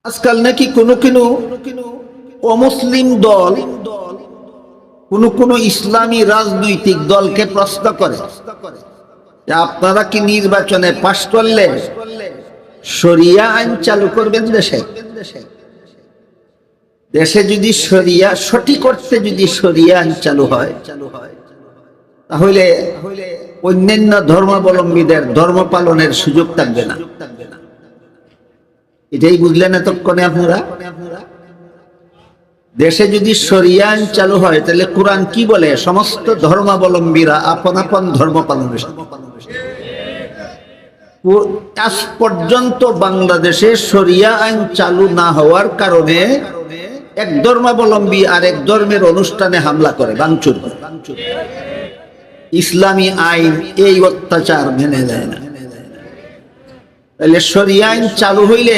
আজকাল নাকি কোনো কোনো অমুসলিম দল কোনো ইসলামী রাজনৈতিক দলকে প্রশ্ন করে যে আপনারা কি নির্বাচনে পাশ করলে শরিয়া আইন চালু করবেন দেশে? দেশে যদি শরিয়া সঠিক অর্থে যদি শরিয়া আইন চালু হয় তাহলে অন্যান্য ধর্মাবলম্বীদের ধর্ম পালনের সুযোগ থাকবে না। এটাই বুঝলেন এতক্ষণে আপনারা? দেশে যদি শরিয়া আইন চালু হয় তাহলে কোরআন কি বলে? সমস্ত ধর্মাবলম্বীরা আপন আপন ধর্ম পালনের। আজ পর্যন্ত বাংলাদেশে শরিয়া আইন চালু না হওয়ার কারণে এক ধর্মাবলম্বী আর এক ধর্মের অনুষ্ঠানে হামলা করে, ভাঙচুর করে। ইসলামী আইন এই অত্যাচার মেনে নেয় না। তাহলে শরিয়া আইন চালু হইলে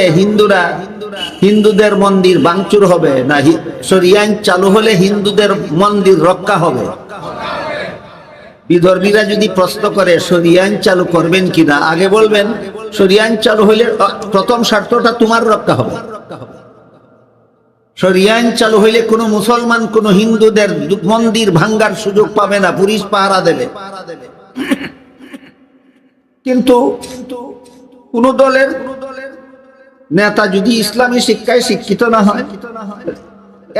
হিন্দুদের মন্দির ভাঙচুর হবে না? শরিয়া আইন চালু হলে হিন্দুদের মন্দির রক্ষা হবে? বিধর্মীরা যদি প্রশ্ন করে শরিয়া আইন চালু করবেন কিনা, আগে বলবেন শরিয়া আইন চালু হইলে প্রথম স্বার্থটা তোমার রক্ষা হবে। শরিয়া আইন চালু হইলে কোনো মুসলমান কোনো হিন্দুদের মন্দির ভাঙ্গার সুযোগ পাবে না, পুলিশ পাহারা দেবে। কিন্তু কোন দলের নেতা যদি ইসলামী শিক্ষায় শিক্ষিত না হয়,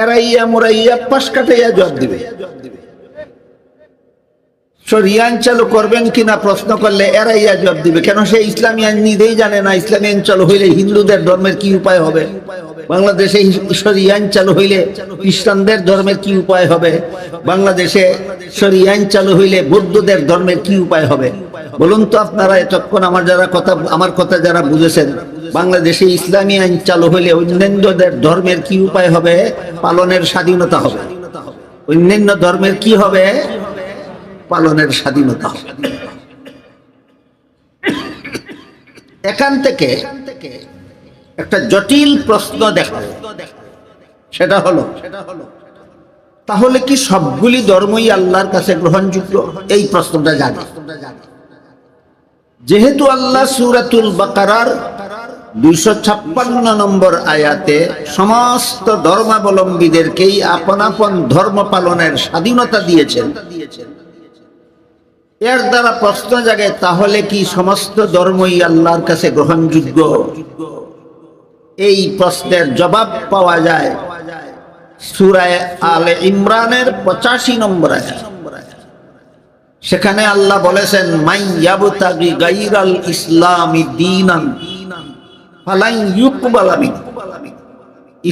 এরাইয়া মোরাইয়া পাশ কাটাইয়া জবাব দিবে। শরিয়া আইন চালু করবেন কিনা প্রশ্ন করলে এরাইয়া জবাব দিবে। কেন? সে ইসলামী আইন নিজেই জানে না। ইসলামী আইন চালু হইলে হিন্দুদের ধর্মের কি উপায় হবে? বাংলাদেশে শরিয়া আইন চালু হইলে খ্রিস্টানদের ধর্মের কি উপায় হবে? বাংলাদেশে শরিয়া আইন চালু হইলে বৌদ্ধদের ধর্মের কি উপায় হবে? বলুন তো আপনারা এতক্ষণ আমার কথা যারা বুঝেছেন, বাংলাদেশে ইসলামী আইন চালু হইলে অন্যান্যদের ধর্মের কি উপায় হবে? পালনের স্বাধীনতা হবে। অন্যান্য ধর্মের কি হবে? পালনের স্বাধীনতা হবে। এখান থেকে একটা জটিল প্রশ্ন দেখা যায়, সেটা হলো তাহলে কি সবগুলি ধর্মই আল্লাহর কাছে গ্রহণযোগ্য? এই প্রশ্নটা জাগে। যেহেতু আল্লাহ সূরাতুল বাকারার 256 নম্বর আয়াতে সমস্ত ধর্মাবলম্বীদেরকেই আপন আপন ধর্ম পালনের স্বাধীনতা দিয়েছেন, এর দ্বারা প্রশ্ন জাগে তাহলে কি সমস্ত ধর্মই আল্লাহর কাছে গ্রহণযোগ্য? এই প্রশ্নের জবাব পাওয়া যায় সূরা আলে ইমরানের 85 নম্বর আয়াত। সেখানে আল্লাহ বলেছেন, মান ইয়াবতাগি গায়রাল ইসলামি দীনান ফালান ইউকবালা মিনহু।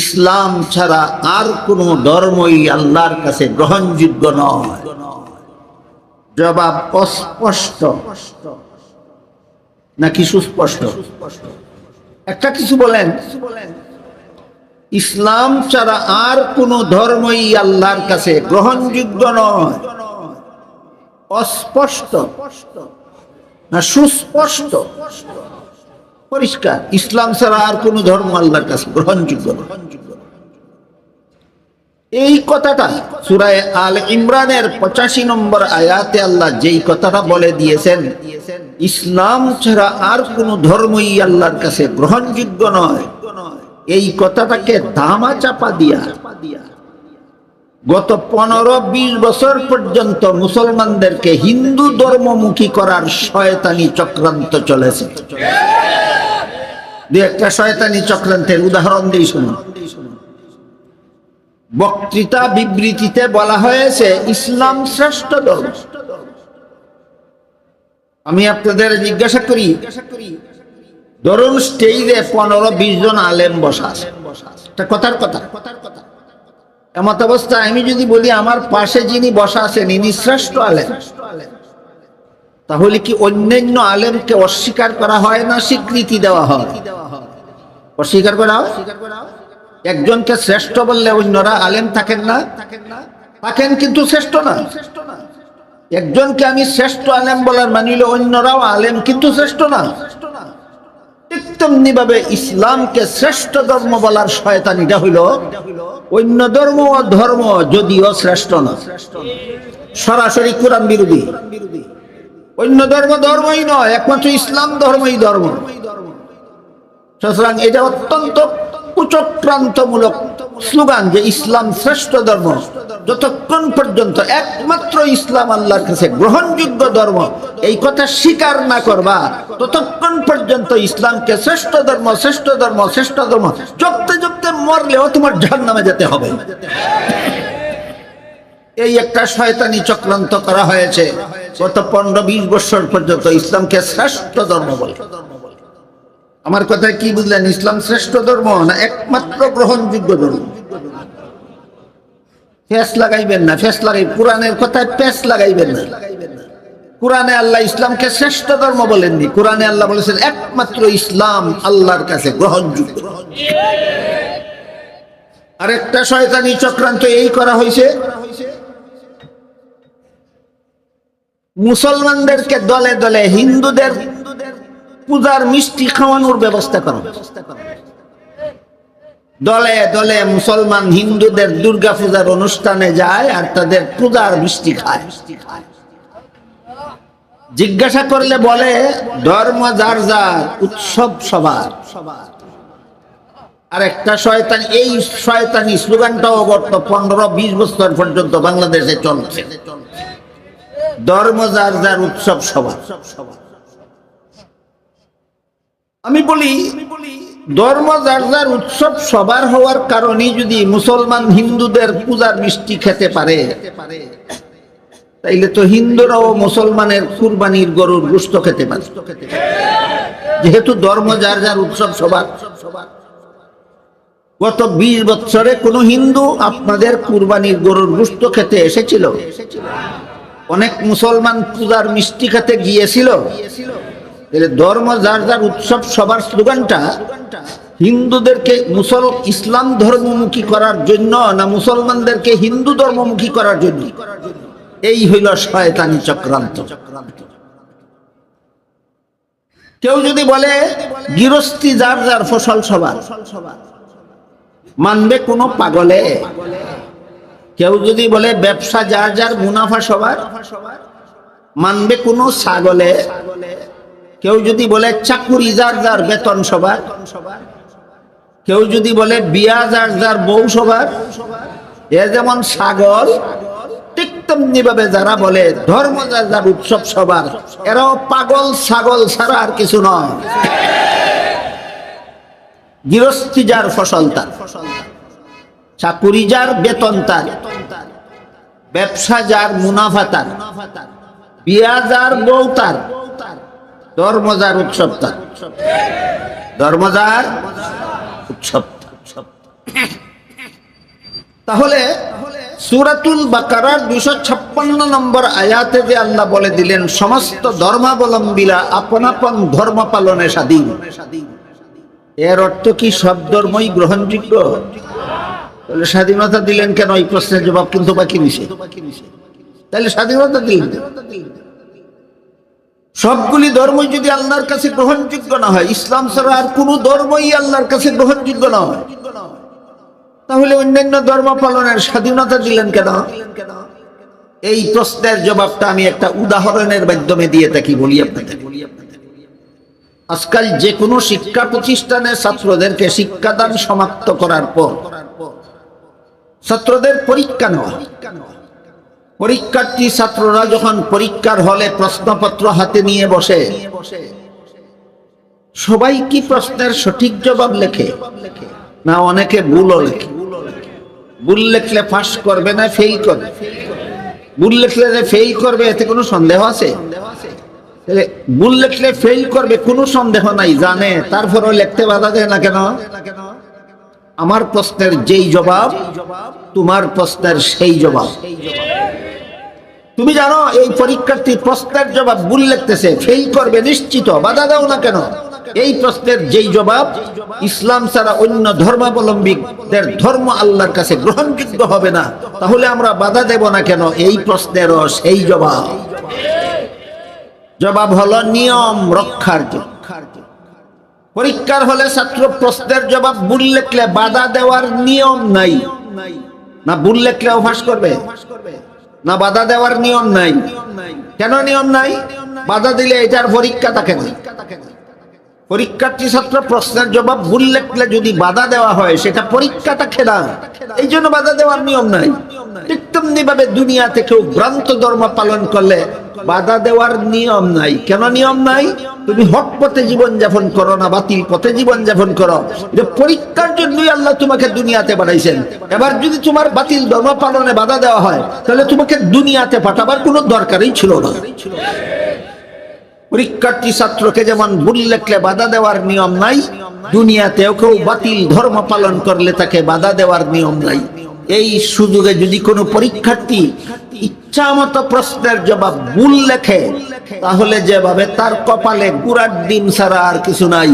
ইসলাম ছাড়া আর কোন ধর্মই আল্লাহর কাছে গ্রহণযোগ্য নয়। জবাব অস্পষ্ট নাকি সুস্পষ্ট? একটা কিছু বলেন, ইসলাম ছাড়া আর কোন ধর্মই আল্লাহর কাছে গ্রহণযোগ্য নয়, অস্পষ্ট না সুস্পষ্ট? পরিষ্কার, ইসলাম ছাড়া আর কোন ধর্ম আল্লাহর কাছে গ্রহণযোগ্য নয়। এই কথাটা সূরা আলে ইমরানের 85 নম্বর আয়াতে আল্লাহ যেই কথাটা বলে দিয়েছেন, ইসলাম ছাড়া আর কোন ধর্মই আল্লাহর কাছে গ্রহণযোগ্য নয়, এই কথাটাকে ধামা চাপা দিয়া গত 15-20 বছর পর্যন্ত মুসলমানদেরকে হিন্দু ধর্মমুখী করার শয়তানি চক্রান্ত চলেছে। দুই একটা শয়তানি চক্রান্তের উদাহরণ দিয়ে শুনুন। বক্তৃতা বিবৃতিতে বলা হয়েছে ইসলাম শ্রেষ্ঠ ধর্ম। আমি আপনাদের জিজ্ঞাসা করি, ধরুন স্টেজে 15-20 জন আলেম বসা আছে, কথার কথা। এমত অবস্থায় আমি যদি বলি আমার পাশে যিনি বসা আছেন ইনি শ্রেষ্ঠ আলেম, তাহলে কি অন্যান্য আলেমকে অস্বীকার করা হয় না স্বীকৃতি দেওয়া হয়? অস্বীকার করা হয়। একজনকে শ্রেষ্ঠ বললে অন্যরা আলেম থাকেন না? থাকেন, কিন্তু শ্রেষ্ঠ না। একজনকে আমি শ্রেষ্ঠ আলেম বলার মানিলে অন্যরাও আলেম, কিন্তু শ্রেষ্ঠ না। ঠিক তেমনি ভাবে ইসলামকে শ্রেষ্ঠ ধর্ম বলার শয়তানিটা হইল অন্য ধর্ম ও ধর্ম যদিও শ্রেষ্ঠ না, সরাসরি কোরআন বিরোধী। অন্য ধর্ম ধর্মই নয়, একমাত্র ইসলাম ধর্মই ধর্ম। সুতরাং এটা অত্যন্ত কুচক্রান্তমূলক স্লোগান যে ইসলাম শ্রেষ্ঠ ধর্ম, যতক্ষণ পর্যন্ত একমাত্র ইসলাম আল্লাহর কাছে গ্রহণযোগ্য ধর্ম এই কথা স্বীকার না করবা, ততক্ষণ পর্যন্ত ইসলামকে শ্রেষ্ঠ ধর্ম শ্রেষ্ঠ ধর্ম শ্রেষ্ঠ ধর্ম জপতে জপতে মরলেও তোমার জাহান্নামে যেতে হবে। এই একটা শয়তানি চক্রান্ত করা হয়েছে গত 15-20 বছর পর্যন্ত ইসলামকে শ্রেষ্ঠ ধর্ম বলে। আমার কথা কি বুঝলেন? ইসলাম শ্রেষ্ঠ ধর্ম না একমাত্র গ্রহণযোগ্য ধর্ম? ফেস লাগাইবেন না, ফেস লাগাই কোরআনের কথায় পেস লাগাইবেন না। কোরআনে আল্লাহ ইসলামকে শ্রেষ্ঠ ধর্ম বলেননি, কোরআনে আল্লাহ বলেছেন একমাত্র ইসলাম আল্লাহর কাছে গ্রহণযোগ্য। আরেকটা শয়তানি চক্রান্ত এই করা হয়েছে, মুসলমানদেরকে দলে দলে হিন্দুদের পূজার মিষ্টি খাওয়ানোর ব্যবস্থা করো। দলে দলে মুসলমান হিন্দুদের দুর্গা পূজার অনুষ্ঠানে যায় আর তাদের পূজার মিষ্টি খায়। জিজ্ঞাসা করলে বলে ধর্ম যার যার, উৎসব সবার। আর একটা শয়তান, এই শয়তানি স্লোগানটাও গত 15-20 বছর পর্যন্ত বাংলাদেশে চলছে, ধর্ম যার যার, উৎসব সবার। আমি বলি ধর্ম যার যার, উৎসব সবার হওয়ার কারণে যদি মুসলমান হিন্দুদের পূজার মিষ্টি খেতে পারে, তাইলে তো হিন্দুরাও মুসলমানের কুরবানির গরুর গোশত খেতে পারে, যেহেতু ধর্ম যার যার, উৎসব সবার। গত 20 বছরে কোন হিন্দু আপনাদের কুরবানির গরুর গোশত খেতে এসেছিল? অনেক মুসলমান পূজার মিষ্টি খেতে গিয়েছিল। ধর্ম যার যার, উৎসব সবার স্লোগানটা হিন্দুদেরকে ইসলাম ধর্মমুখী করার জন্য না মুসলমানদেরকে হিন্দু ধর্মমুখী করার জন্য? এই হইল শয়তানি চক্রান্ত। কেউ যদি বলে গৃহস্থী যার যার, ফসল সবার, মানবে কোনো পাগলে? কেউ যদি বলে ব্যবসা যার যার, মুনাফা সবার, মানবে কোনো ছাগলে? কেউ যদি বলে চাকুরি যার যার, বেতন সবার, কেউ যদি বলে বিয়া যার যার, বউ সবার, এ যেমন ছাগল, ঠিক তেমনি ভাবে যারা বলে ধর্ম যার যার, উৎসব সবার, এরাও পাগল ছাগল ছাড়া আর কিছু নয়। গৃহস্থী যার, ফসল তার, চাকুরি যার, বেতন তার, ব্যবসা যার, মুনাফা তার, বিয়া যার, বউ তার, ধর্ম যার, উৎসব তার, ধর্ম যার, উৎসব। তাহলে সূরাতুল বাকারার 256 নম্বর আয়াতে যে আল্লাহ বলে দিলেন সমস্ত ধর্মাবলম্বীরা আপন আপন ধর্ম পালনে স্বাধীন, এর অর্থ কি সব ধর্মই গ্রহণযোগ্য? তাহলে স্বাধীনতা দিলেন কেন? এই প্রশ্নের জবাব কিন্তু বাকি নিছে। তাহলে স্বাধীনতা দিলেন, সবগুলি ধর্মই যদি আল্লাহর কাছে গ্রহণযোগ্য না হয়, ইসলাম ছাড়া আর কোন ধর্মই আল্লাহর কাছে গ্রহণযোগ্য না হয়, তাহলে অন্যান্য ধর্ম পালনের স্বাধীনতা দিলেন কেন? এই প্রশ্নের জবাবটা আমি একটা উদাহরণের মাধ্যমে দিয়ে থাকি, বলি আপনাদের। আজকাল যে কোনো শিক্ষা প্রতিষ্ঠানে ছাত্রদেরকে শিক্ষাদান সমাপ্ত করার পর ছাত্রদের পরীক্ষা নেওয়া, পরীক্ষার্থী ছাত্ররা যখন পরীক্ষার হলে প্রশ্নপত্র হাতে নিয়ে বসে, সবাই কি প্রশ্নের সঠিক জবাব লেখে? না অনেকে ভুলও লেখে। ভুল লেখলে পাস করবে না ফেল করবে? ভুল লেখলে যে ফেল করবে এতে কোনো সন্দেহ আছে? ভুল লেখলে ফেল করবে কোনো সন্দেহ নাই, জানে, তারপরেও লিখতে বাধা দেয় না কেন? আমার প্রশ্নের যেই জবাব তোমার প্রশ্নের সেই জবাব। তুমি জানো এই পরীক্ষার্থী প্রশ্নের জবাব ভুল লিখতেছে, ফেল করবে নিশ্চিত, বাধা দাও না কেন? এই প্রশ্নের যেই জবাব ইসলাম ছাড়া অন্য ধর্মাবলম্বীদের ধর্ম আল্লাহর কাছে গ্রহণযোগ্য হবে না, তাহলে আমরা বাধা দেব না কেন? এই প্রশ্নেরও সেই জবাব। জবাব হলো নিয়ম রক্ষার জন্য। পরীক্ষার হলে ছাত্র প্রশ্নের জবাব ভুল লিখলে বাধা দেওয়ার নিয়ম নাই, না ভুল লিখলেও ফাঁস করবে, না বাধা দেওয়ার নিয়ম নাই। কেন নিয়ম নাই? বাধা দিলে এটার পরীক্ষা থাকে না। পরীক্ষার্থী ছাত্র প্রশ্নের জবাব ভুল লিখলে যদি বাধা দেওয়া হয় সেটা পরীক্ষাটা খেলা, এই জন্য বাধা দেওয়ার নিয়ম নাই। ঠিক তেমনি ভাবে দুনিয়াতে কেউ ভ্রান্ত ধর্ম পালন করলে বাধা দেওয়ার নিয়ম নাই। কেন নিয়ম নাই? তুমি হক পথে জীবন যাপন করো না বাতিল পথে জীবন যাপন করো, যে পরীক্ষার জন্যই আল্লাহ তোমাকে দুনিয়াতে পাঠাইছেন। এবার যদি তোমার বাতিল ধর্ম পালনে বাধা দেওয়া হয় তাহলে তোমাকে দুনিয়াতে পাঠাবার কোনো দরকারই ছিল না। পরীক্ষার্থী ছাত্রকে যেমন ভুল লেখলে বাধা দেওয়ার নিয়ম নাই, দুনিয়াতেও কেউ বাতিল ধর্ম পালন করলে তাকে বাধা দেওয়ার নিয়ম নাই। এই সুযোগে যদি কোনো পরীক্ষার্থী ইচ্ছা মতো প্রশ্নের জবাব ভুল লেখে তাহলে যেভাবে তার কপালে গুড়ার ডিম ছাড়া আর কিছু নাই,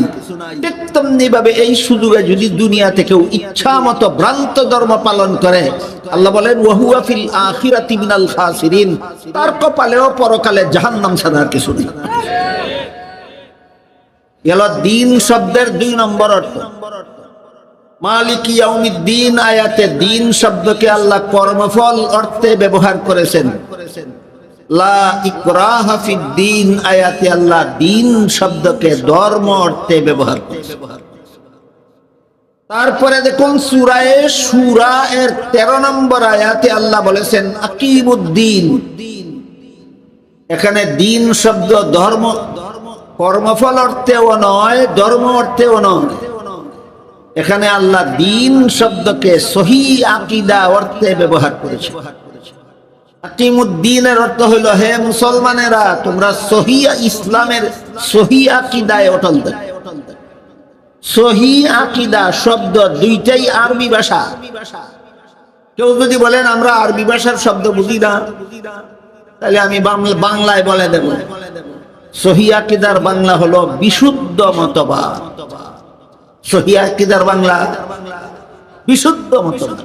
ঠিক তেমনি ভাবে এই সুযোগে যদি দুনিয়াতে কেউ ইচ্ছা মতো ভ্রান্ত ধর্ম পালন করে, আল্লাহ বলেন ওয়াহুয়া ফিল আখিরাতি মিনাল খাসিরিন, তার কপালেও পরকালে জাহান্নাম ছাড়া আর কিছু নেই। এলো দিন শব্দের 2 নম্বর অর্থ। মালিক ইয়াউমিদ্দিন আয়াতে দিন শব্দকে আল্লাহ কর্মফল অর্থে ব্যবহার করেছেন। লা ইকরাহা ফিদ্দিন আয়াতে আল্লাহ দিন শব্দকে ধর্ম অর্থে ব্যবহার করেছেন। তারপরে দেখুন সূরা শূরা এর 13 নম্বর আয়াতে আল্লাহ বলেছেন আকিমুদ্দিন। এখানে দিন শব্দ ধর্ম কর্মফল অর্থেও নয়, ধর্ম অর্থেও নয়। এখানে আল্লাহ দিন শব্দকে সহিহ আকীদা অর্থে ব্যবহার করেছেন। আকিমুদ্দিনের অর্থ হইল হে মুসলমানেরা তোমরা সহিহ ইসলামের সহিহ আকীদায় অটল থাকো। সহিহ আকীদা শব্দ দুইটাই আরবি ভাষা। কেউ যদি বলেন আমরা আরবি ভাষার শব্দ বুঝি না, তাহলে আমি বাংলায় বলে দেব। সহিহ আকীদার বাংলা হলো বিশুদ্ধ মতবাদ। সহিহ আকীদার বাংলা বিশুদ্ধ মতবাদ।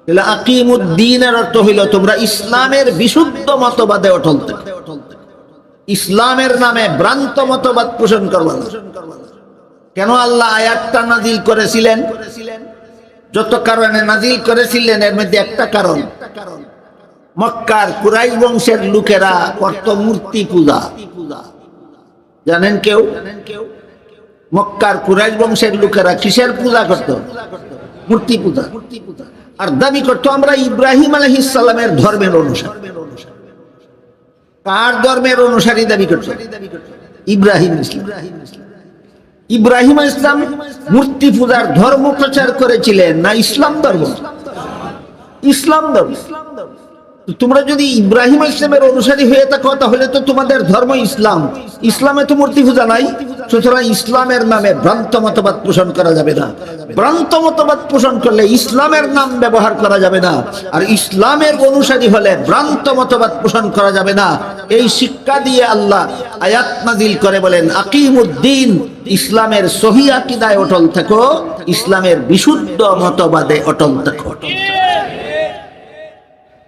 তাহলে আকিমুদ্দিনের অর্থ হইল তোমরা ইসলামের বিশুদ্ধ মতবাদে অটল থাকো। ইসলামের নামে ভ্রান্ত মতবাদ পোষণ করবে না। কেন আল্লাহ আয়াতটা নাজিল করেছিলেন? যত কারণে নাজিল করেছিলেন এর মধ্যে একটা কারণ, মক্কার কুরাইশ বংশের লোকেরা করত মূর্তি পূজা। জানেন কেউ? মক্কার কুরাইশ বংশের লোকেরা কিসের পূজা করত? মূর্তি পূজা। আর দাবি করতো আমরা ইব্রাহিম আলাইহিস সালামের ধর্মের অনুসারী। কার ধর্মের অনুসারী দাবি করতো? ইব্রাহিম ইসলাম। ইব্রাহিম ইসলাম মূর্তি পূজার ধর্ম প্রচার করেছিলেন না ইসলাম ধর্ম? ইসলাম ধর্ম। তোমরা যদি ইব্রাহিম ইসলামের অনুসারী হয়ে থাকো তাহলে তো তোমাদের ধর্ম ইসলাম। ইসলামে তো মূর্তি পূজা নাই। সুতরাং ইসলামের নামে ভ্রান্ত মতবাদ পোষণ করা যাবে না। ভ্রান্ত মতবাদ পোষণ করলে ইসলামের নাম ব্যবহার করা যাবে না। আর ইসলামের অনুসারী হলে ভ্রান্ত মতবাদ পোষণ করা যাবে না। এই শিক্ষা দিয়ে আল্লাহ আয়াত নাজিল করে বলেন আকিমুদ্দিন, ইসলামের সহিহ আকীদায় অটল থাকো, ইসলামের বিশুদ্ধ মতবাদে অটল থাকো।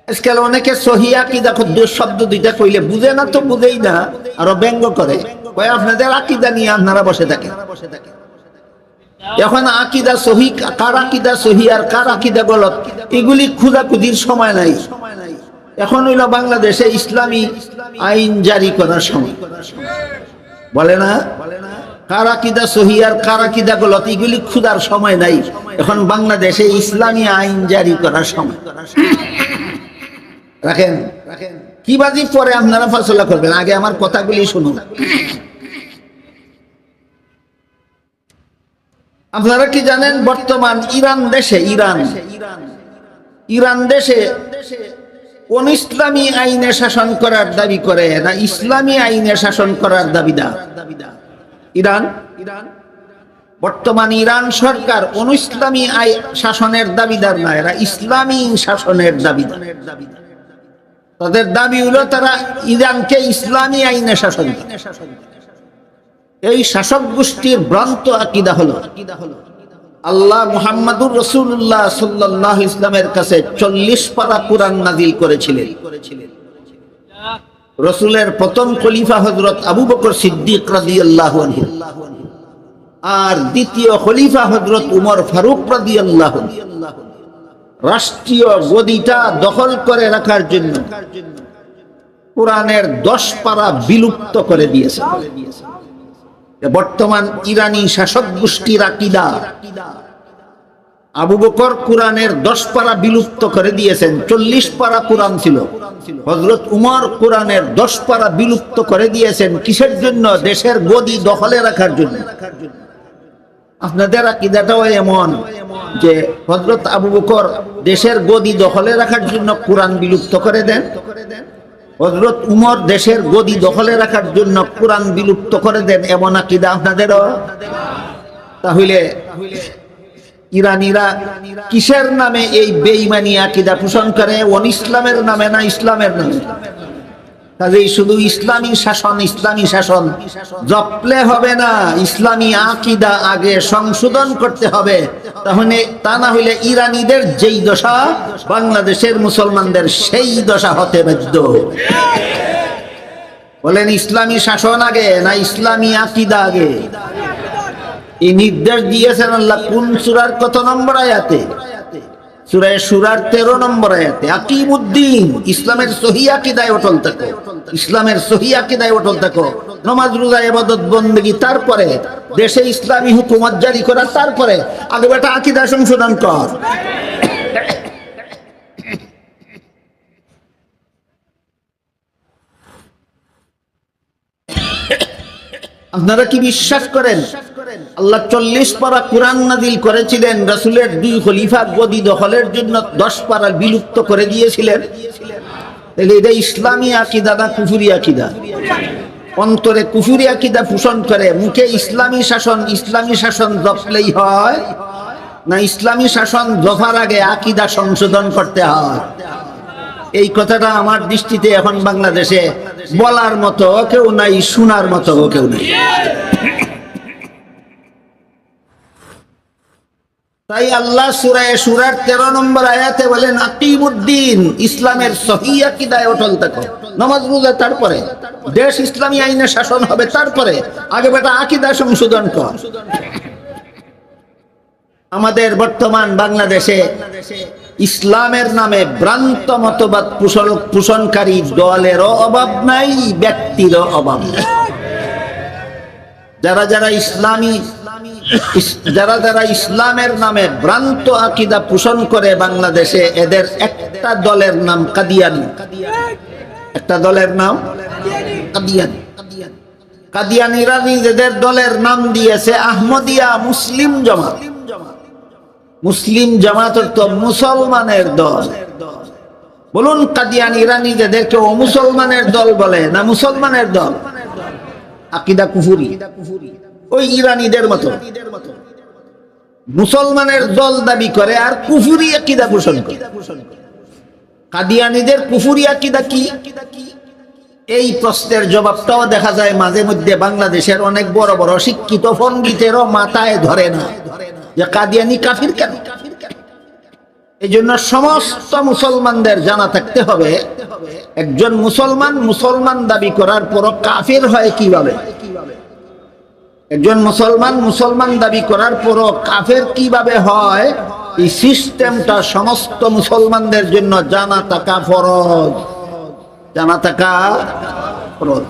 আজকাল অনেকে সহিহ আকীদা শব্দ দুইটা কইলে বুঝে না, তো বুঝেই না, আরো ব্যঙ্গ করে কয় আপনাদের আকীদা নিয়ে আপনারা বসে থাকেন। এখন আকীদা সহিহ, কার আকীদা সহিহ আর কার আকীদা গলত এগুলি খোঁজাখুঁজির সময় নাই। এখন হইল বাংলাদেশে ইসলামী আইন জারি করার সময়। বলে না কার আকীদা সহিহ আর কার আকীদা গলত এগুলি খোঁজার সময় নাই। এখন বাংলাদেশে ইসলামী আইন জারি করার সময়। রাখেন কি বাজি পরে আপনারা ফয়সালা করবেন, আগে আমার কথাগুলি শুনুন। আপনারা কি জানেন বর্তমান ইরান দেশে কোন ইসলামী আইনে শাসন করার দাবি করে না ইসলামী আইনে শাসন করার দাবিদার? ইরান বর্তমান ইরান সরকার কোন ইসলামী শাসনের দাবিদার না, এরা ইসলামী শাসনের দাবিদার। তাদের দাবি হলো তারা ইরানকে ইসলামী আইনে শাসন। এই শাসক গোষ্ঠীর ভ্রান্ত আকীদা হলো আল্লাহ মুহাম্মাদুর রাসূলুল্লাহ সাল্লাল্লাহু আলাইহি ওয়াসাল্লামের কাছে 40 পারা কুরআন নাযিল করেছিলেন। রাসূলের প্রথম খলিফা হযরত আবু বকর সিদ্দিক রাদিয়াল্লাহু আনহু, আর দ্বিতীয় খলিফা হযরত উমর ফারুক রাদিয়াল্লাহু আনহু রাষ্ট্রীয় গদিটা দখল করে রাখার জন্য কোরআনের 10 পারা বিলুপ্ত করে দিয়েছে। বর্তমান ইরানি শাসক গোষ্ঠীর আকীদা, আবু বকর কোরআনের 10 পারা বিলুপ্ত করে দিয়েছেন। 40 পারা কোরআন ছিল। হযরত উমর কোরআনের 10 পারা বিলুপ্ত করে দিয়েছেন। কিসের জন্য? দেশের গদি দখলে রাখার জন্য। আপনাদের আকীদাটাও এমন যে হযরত আবু বকর দেশের গদি দখলে রাখার জন্য কোরআন বিলুপ্ত করে দেন, হযরত উমর দেশের গদি দখলে রাখার জন্য কোরআন বিলুপ্ত করে দেন, এমন আকীদা আপনাদেরও। তাহলে ইরানিরা কিসের নামে এই বেঈমানি আকীদা পোষণ করে? ইসলামের নামে না ইসলামের নামে? কাজেই শুধু ইসলামী শাসন জপলে হবে না, ইসলামী আকীদা আগে সংশোধন করতে হবে। তাহলে তা না হইলে ইরানিদের যেই দশা বাংলাদেশের মুসলমানদের সেই দশা হতে বাধ্য। বলেন ইসলামী শাসন আগে না ইসলামী আকীদা আগে? এই নির্দেশ দিয়েছেন আল্লাহ কোন সূরার কত নম্বর আয়াতে? সূরা সূরার 13 নম্বর আয়াতে। আকিমুদ্দিন, ইসলামের সহিহ আকীদায় অটল থাকো, ইসলামের সহিহ আকীদায় অটল থাকো। নামাজ রোজা ইবাদত বندگی, তারপরে দেশে ইসলামী হুকুমত জারি করা, তারপরে আগে বেটা আকীদা সংশোধন কর। আপনারা কি বিশ্বাস করেন আল্লাহ 40 পারা কোরআন নাযিল করেছিলেন, রাসূলের 2 খলিফা গদি দখলের জন্য 10 পারা বিলুপ্ত করে দিয়েছিলেন? তাহলে এটা ইসলামী আকীদা না কুফরি আকীদা? অন্তরে কুফরি আকীদা পোষণ করে, মুখে ইসলামী শাসন জপলেই হয় না ইসলামী শাসন জপার আগে আকীদা সংশোধন করতে হয়? এই কথাটা আমার দৃষ্টিতে এখন বাংলাদেশে বলার মতো কেউ নাই, শোনার মতো কেউ নাই। তাই আল্লাহ সূরার 13 নম্বর আয়াতে বলেন আকিমুদ্দিন, ইসলামের সহিহ আকীদায় অটল থাকো। নামাজ রোজা, তারপরে দেশ ইসলামী আইনে শাসন হবে, তারপরে আগে বেটা আকীদা সংশোধন কর। আমাদের বর্তমান বাংলাদেশে ইসলামের নামে ভ্রান্ত মতবাদ পোষণকারী দলেরও অভাব নাই, ব্যক্তিরও অভাব নাই। যারা ইসলামের নামে ভ্রান্ত আকীদা পোষণ করে বাংলাদেশে, এদের একটা দলের নাম কাদিয়ানী। একটা দলের নাম কাদিয়ানী। কাদিয়ানীরা নিজেদের দলের নাম দিয়েছে আহমদিয়া মুসলিম জামাত। মুসলিম জামাত অর্থ মুসলমানের দল। বলুন কাদিয়ানীরা নিজেদেরকে ও মুসলমানের দল বলে না মুসলমানের দল? আকীদা কুফরি, ওই ইরানীদের মতো মুসলমানের দল দাবি করে আর কুফরি আকীদা পোষণ করে। কাদিয়ানীদের কুফরি আকীদা কি? এই প্রশ্নের জবাবটাও দেখা যায় মাঝে মধ্যে বাংলাদেশের অনেক বড় বড় শিক্ষিত পণ্ডিতেরও মাথায় ধরে না যে কাদিয়ানী কাফির কেন। এই জন্য সমস্ত মুসলমানদের জানা থাকতে হবে, একজন মুসলমান দাবি করার পর কাফির হয় কিভাবে। একজন মুসলমান দাবি করার পর কাফের কিভাবে হয়, এই সিস্টেমটা সমস্ত মুসলমানদের জন্য জানা থাকা ফরজ। জানা থাকা ফরজ।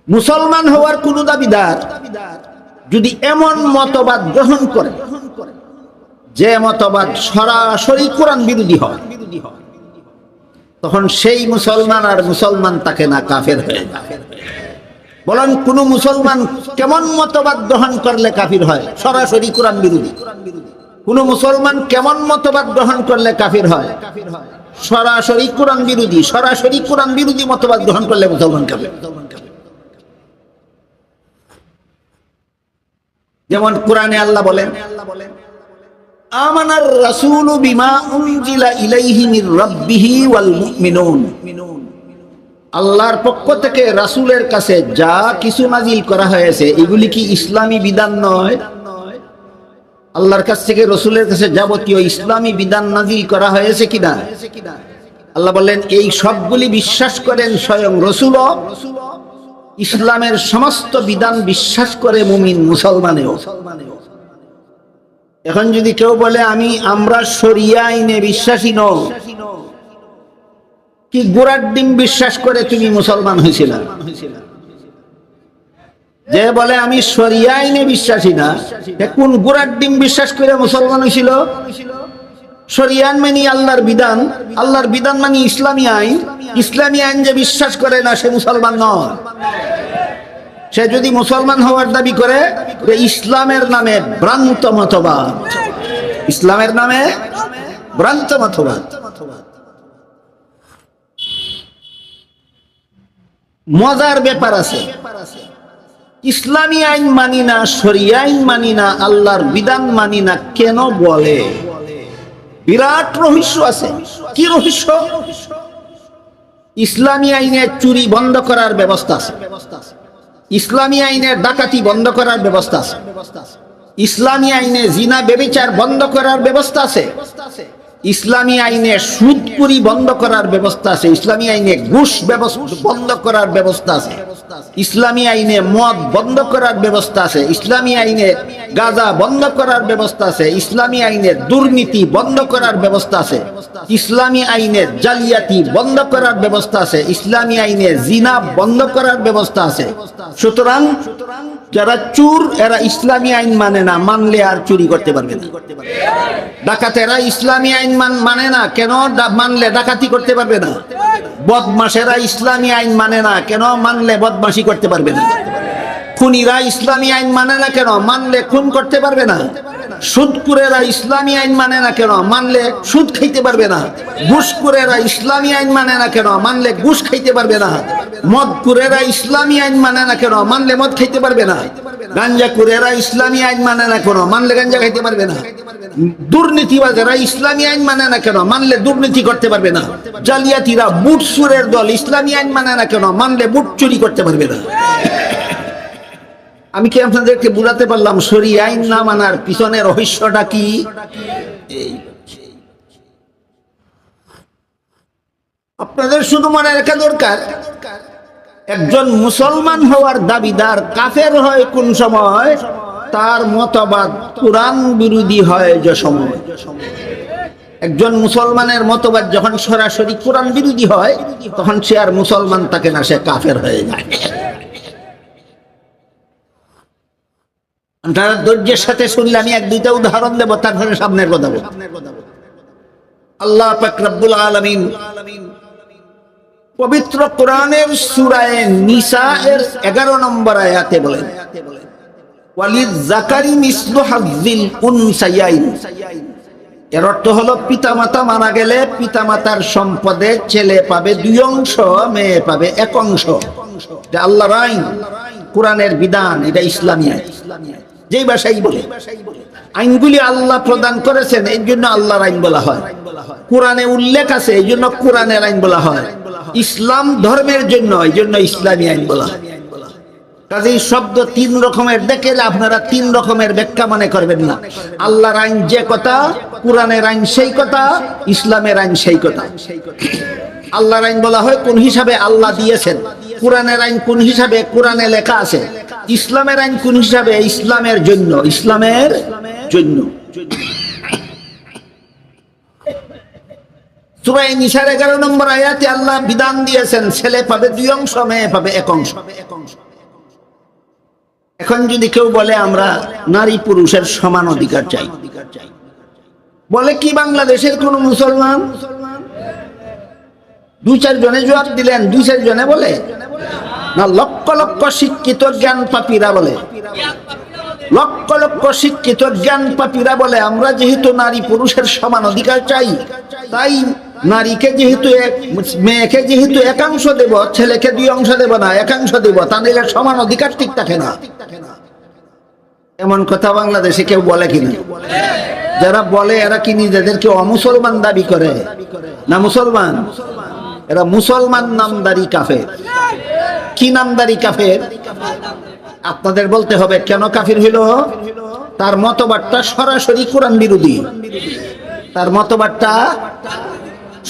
মুসলমান হওয়ার কোন দাবিদার যদি এমন মতবাদ গ্রহণ করে যে মতবাদ সরাসরি কোরআন বিরোধী হয়, তখন সেই মুসলমান আর মুসলমান তাকে না, কাফের হয়ে যায়। বলেন কোন মুসলমান কেমন মতবাদ গ্রহণ করলে কাফির হয়? সরাসরি কোরআন বিরোধী। কোন মুসলমান কেমন মতবাদ গ্রহণ করলে কাফির হয়? সরাসরি কোরআন বিরোধী। সরাসরি কোরআন বিরোধী মতবাদ গ্রহণ করলে মুসলমান কাফির। যেমন কোরআনে আল্লাহ বলেন আমানার রাসূলু বিমা উনজিলা ইলাইহি মির রাব্বিহি ওয়াল মুমিনুন। আল্লাহর পক্ষ থেকে রাসূলের কাছে যা কিছু নাজিল করা হয়েছে এগুলি কি ইসলামী বিধান নয়? আল্লাহর কাছ থেকে রাসূলের কাছে যাবতীয় ইসলামী বিধান নাজিল করা হয়েছে কিনা? আল্লাহ বলেন এই সবগুলি বিশ্বাস করেন স্বয়ং রাসূলও। ইসলামের সমস্ত বিধান বিশ্বাস করে মুমিন মুসলমানেও। এখন যদি কেউ বলে আমরা শরিয়া আইনে বিশ্বাসী নই, কি গোড়ার ডিম বিশ্বাস করে তুমি মুসলমান হয়েছিল? যে বলে আমি শরিয়া আইনে বিশ্বাসী না, কোন গোড়ার ডিম বিশ্বাস করে মুসলমান হয়েছিল? শরিয়ান মানি আল্লাহর বিধান, আল্লাহর বিধান মানি ইসলামী আইন, ইসলামী আইন যে বিশ্বাস করে না সে মুসলমান নয়। সে যদি মুসলমান হওয়ার দাবি করে ইসলামের নামে ভ্রান্ত মতবাদ, ইসলামের নামে ভ্রান্ত মতবাদ। মজার ব্যাপার আছে, ইসলামী আইন মানি না, শরিয়া আইন মানি না, আল্লাহর বিধান মানি না কেন বলে? বিরাট রহস্য আছে। কি রহস্য? ইসলামী আইনে চুরি বন্ধ করার ব্যবস্থা আছে, ইসলামী আইনে ডাকাতি বন্ধ করার ব্যবস্থা আছে, ইসলামী আইনে জিনা ব্যভিচার বন্ধ করার ব্যবস্থা আছে, ইসলামী আইনে সুদখোরি বন্ধ করার ব্যবস্থা আছে, ইসলামী আইনে ঘুষ বন্ধ করার ব্যবস্থা আছে, ইসলামী আইনে মদ বন্ধ করার ব্যবস্থা আছে, ইসলামী আইনে গাঁজা বন্ধ করার ব্যবস্থা আছে, ইসলামী আইনে দুর্নীতি বন্ধ করার ব্যবস্থা আছে, ইসলামী আইনে জালিয়াতি বন্ধ করার ব্যবস্থা আছে, ইসলামী আইনে জিনা বন্ধ করার ব্যবস্থা আছে। সুতরাং যারা চোর এরা ইসলামী আইন মানে না, মানলে আর চুরি করতে পারবে না। ডাকাতেরা ইসলামী আইন মানে না, কেন মানলে ডাকাতি করতে পারবে না। বদমাশেরা ইসলামী আইন মানে না, কেন মানলে বদমাশি করতে পারবে না। খুনিরা ইসলামী আইন মানে না, কেন মানলে খুন করতে পারবে না। সুদখোরেরা ইসলামী আইন মানে না, কেন মানলে সুদ খাইতে পারবে না। ঘুষখোরেরা ইসলামী আইন মানে না, কেন মানলে ঘুষ খাইতে পারবে না। মদখোরেরা ইসলামী আইন মানে না, কেন মানলে মদ খাইতে পারবে না। গাঞ্জাখোরেরা ইসলামী আইন মানে না, কেন মানলে গাঞ্জা খাইতে পারবে না। দুর্নীতিবাজেরা ইসলামী আইন মানে না, কেন মানলে দুর্নীতি করতে পারবে না। জালিয়াতিরা বুট চোরের দল ইসলামী আইন মানে না, কেন মানলে বুট চুরি করতে পারবে না। আমি কি আপনাদেরকে বুঝাতে পারলাম শরিয়া আইন না মানার পিছনে রহস্যটা কি? আপনাদের শুধু মনে রাখা দরকার, একজন মুসলমান হওয়ার দাবিদার কাফের হয় কোন সময়? তার মতবাদ কোরআন বিরোধী হয় যে সময়। একজন মুসলমানের মতবাদ যখন সরাসরি কোরআন বিরোধী হয় তখন সে আর মুসলমান থাকে না, সে কাফের হয়ে যায়। আপনারা ধৈর্যের সাথে শুনলে আমি এক দুইটা উদাহরণ দেব, তারপরে সামনের কথা বলব। আল্লাহ পাক রব্বুল আলামিন পবিত্র কোরআনের সূরা নিসা এর 11 নম্বর আয়াতে বলেন, ওয়ালিজ যাকারি মিসলু হাযিল উনসায়াইন। এর অর্থ হলো পিতামাতা মারা গেলে পিতামাতার সম্পদে ছেলে পাবে 2 অংশ, মেয়ে পাবে 1 অংশ। এটা আল্লাহর আইন, কোরআনের বিধান, এটা ইসলামী আইন। যেই ভাষাই বলে আইনগুলি আল্লাহ প্রদান করেছেন, এই জন্য আল্লাহর আইন বলা হয়। কোরআনে উল্লেখ আছে, এই জন্য কোরআনের আইন বলা হয়। ইসলাম ধর্মের জন্য, এই জন্য ইসলামী আইন বলা হয়। কাজেই শব্দ 3 রকমের দেখলে আপনারা 3 রকমের ব্যাখ্যা মনে করবেন না। আল্লাহর আইন যে কথা, কোরআনের আইন সেই কথা, ইসলামের আইন সেই কথা। আল্লাহর আইন বলা হয় কোন হিসাবে আল্লাহ দিয়েছেন, কোরআনের আইন কোন হিসাবে কোরআনে লেখা আছে, ইসলামের আইন কোন হিসাবে ইসলামের জন্য, ইসলামের জন্য। সূরা নিসার 11 নম্বর আয়াতে আল্লাহ বিধান দিয়েছেন ছেলে পাবে 2 অংশ, মেয়ে পাবে 1 অংশ। এখন যদি কেউ বলে আমরা নারী পুরুষের সমান অধিকার চাই, বলে কি বাংলাদেশের কোন মুসলমান? 2-4 জনে জবাব দিলেন, 2-4 জনে বলে না, লক্ষ লক্ষ শিক্ষিত জ্ঞান পাপীরা বলে, লক্ষ লক্ষ শিক্ষিত জ্ঞান পাপীরা বলে আমরা যেহেতু নারী পুরুষের সমান অধিকার চাই, তাই নারীকে যেহেতু মেয়েকে যেহেতু 1 অংশ দেব, ছেলেকে 2 অংশ দেব না, 1 অংশ দেব, তাহলে সমান অধিকার ঠিক থাকে না। এমন কথা বাংলাদেশে কেউ বলে কিনা? যারা বলে এরা কি নিজেদেরকে অমুসলমান দাবি করে না মুসলমান? এরা মুসলমান নামদারি কাফের। কি নামদারি কাফের? আপনাদের বলতে হবে কেন কাফির হইল? তার মতবাদটা সরাসরি কোরআন বিরোধী। তার মতবাদটা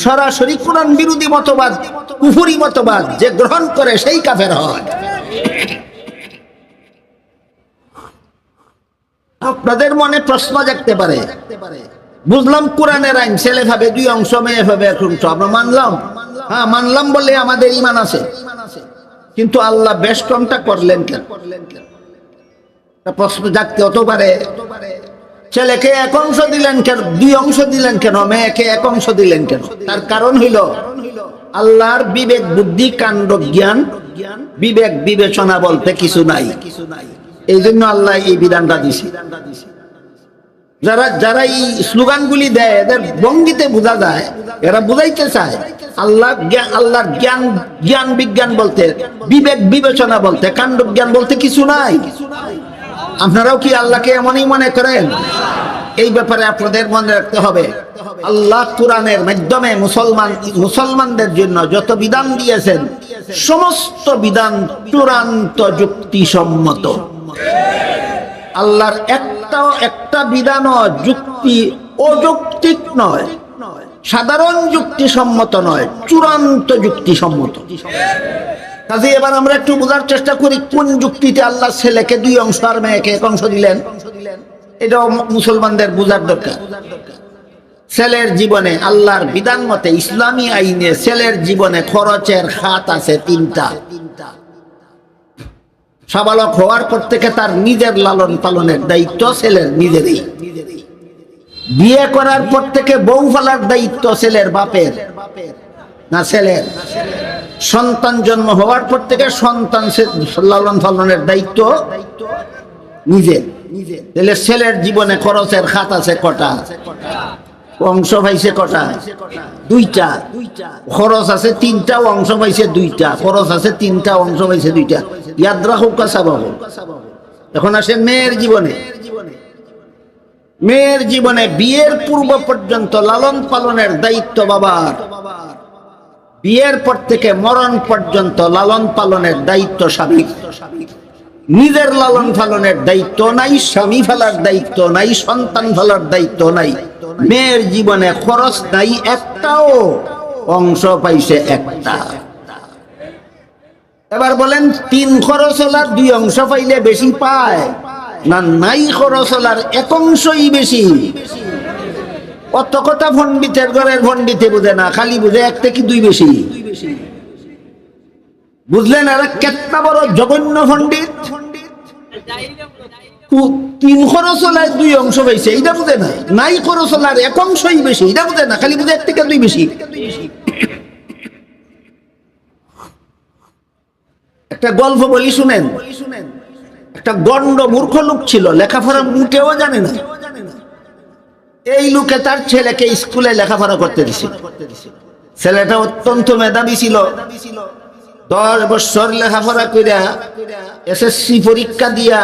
সরাসরি কোরআন বিরোধী মতবাদ, কুফরি মতবাদ। যে গ্রহণ করে সেই কাফের হয়। আপনাদের মনে প্রশ্ন জাগতে পারে, বুঝলাম কোরআনের আইন ছেলে পাবে 2 অংশ, মেয়ে পাবে 1 অংশ, আমরা মানলাম। হ্যাঁ মানলাম বলে আমাদের ঈমান আছে, কিন্তু আল্লাহ বেষ্টনটা করলেন কেন? প্রশ্ন জাগতে হতে পারে। ছেলেকে এক অংশ দিলেন কেন, দুই অংশ দিলেন কেন, মেয়েকে এক অংশ দিলেন কেন? তার কারণ হইল আল্লাহর বিবেক বুদ্ধি কাণ্ড জ্ঞান বিবেক বিবেচনা বলতে কিছু নাই। এই জন্য আল্লাহ এই বিধানটা দিছে। যারা এই স্লোগানগুলি দেয় এদের ভঙ্গিতে বোঝা যায় এরা বুঝাইতে চায় আল্লাহর জ্ঞান বিজ্ঞান বলতে বিবেক বিবেচনা বলতে কাণ্ড জ্ঞান বলতে কিছু নাই। আপনারাও কি আল্লাহকে এমনই মনে করেন? এই ব্যাপারে আপনাদের মনে রাখতে হবে, আল্লাহ কোরআনের মাধ্যমে মুসলমানদের জন্য যত বিধান দিয়েছেন সমস্ত বিধান চূড়ান্ত যুক্তিসম্মত। আল্লাহর একটা বিধানও যুক্তি অযৌক্তিক নয়, সাধারণ যুক্তিসম্মত নয়, চূড়ান্ত যুক্তিসম্মত। কাজে এবার আমরা একটু বোঝার চেষ্টা করি কোন যুক্তিতে আল্লাহ ছেলেকে দুই অংশ আর মেয়েকে এক অংশ দিলেন। এটাও মুসলমানদের বোঝার দরকার। ছেলের জীবনে আল্লাহর বিধান মতে ইসলামী আইনে ছেলের জীবনে খরচের খাত আছে তিনটা। সাবালক হওয়ার পর থেকে তার নিজের লালন পালনের দায়িত্ব ছেলের নিজেরই। বিয়ে করার পর থেকে বউ ফেলার দায়িত্ব ছেলের বাপের না ছেলের। সন্তান জন্ম হওয়ার পর থেকে সন্তান লালন পালনের দায়িত্ব নিজের। তাহলে ছেলের জীবনে খরচের খাত আছে কটা? অংশ পাইছে কটা? দুইটা। খরচ আছে তিনটা, অংশ পাইছে দুইটা। খরচ আছে তিনটা, অংশ পাইছে দুইটা। ইয়াদ রাখুক কাসাবাবু। এখন আসে মেয়ের জীবনে। মেয়ের জীবনে বিয়ের পূর্ব পর্যন্ত লালন পালনের দায়িত্ব বাবার। বিয়ের পর থেকে মরণ পর্যন্ত লালন পালনের দায়িত্ব স্বামীর। নিজের লালন পালনের দায়িত্ব নাই, স্বামী ফেলার দায়িত্ব নাই, সন্তান ফেলার দায়িত্ব নাই। মেয়ের জীবনে খরচ নাই একটাও, অংশ পাইছে একটা। এবার বলেন তিন খরচ হলার দুই অংশ পাইলে বেশি পায় না নাই খরচ হলার এক অংশই বেশি? অত কথা পণ্ডিতের ঘরের পণ্ডিতে বুঝে না, খালি বুঝে এক থেকে দুই বেশি। বুঝলেন? এরা কেতটা বড় জঘন্য পণ্ডিত। তিন খরচ হলার দুই অংশ পাইছে এইটা বুঝে না, নাই খরচ হলার এক অংশই বেশি এটা বুঝে না, খালি বুঝে এক থেকে দুই বেশি। একটা গল্প বলি শুনেন। একটা গন্ড মূর্খ লোক ছিল, লেখাপড়া মুটেও জানে না। এই লোকে তার ছেলেকে স্কুলে লেখাপড়া করতে দিছে। ছেলেটা অত্যন্ত মেধাবী ছিল। 10 বছর লেখাপড়া কইরা এসএসসি পরীক্ষা দিয়া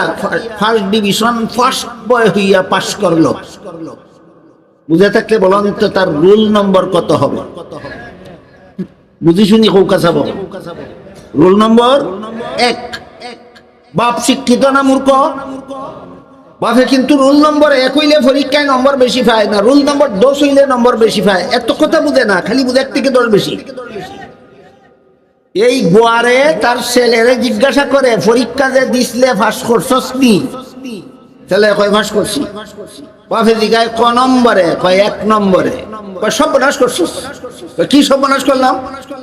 ফার্স্ট ডিভিশন ফার্স্ট বয় হইয়া পাস করলো। বুঝে থাকলে বলুন তো তার রোল নম্বর কত হবে? বুঝি শুনি কৌকা যাব। Roll number 1। বাপ শিক্ষিত না মূর্খ? বাপে কিন্তু রোল নম্বর 1 হইলে পরীক্ষায় নম্বর বেশি পায় না, রোল নম্বর 10 হইলে নম্বর বেশি পায়। এত কথা বুঝে না, খালি বুঝে 1 থেকে 10 বেশি। এই গোয়ারে তার ছেলেরে জিজ্ঞাসা করে পরীক্ষা যে দিসলে পাস করছস নি? ছেলে কয় পাস করছি। বাপে জিজ্ঞাসা ক নম্বরে? কয় 1 নম্বরে। কয় সর্বনাশ করছস। কি সর্বনাশ করলাম?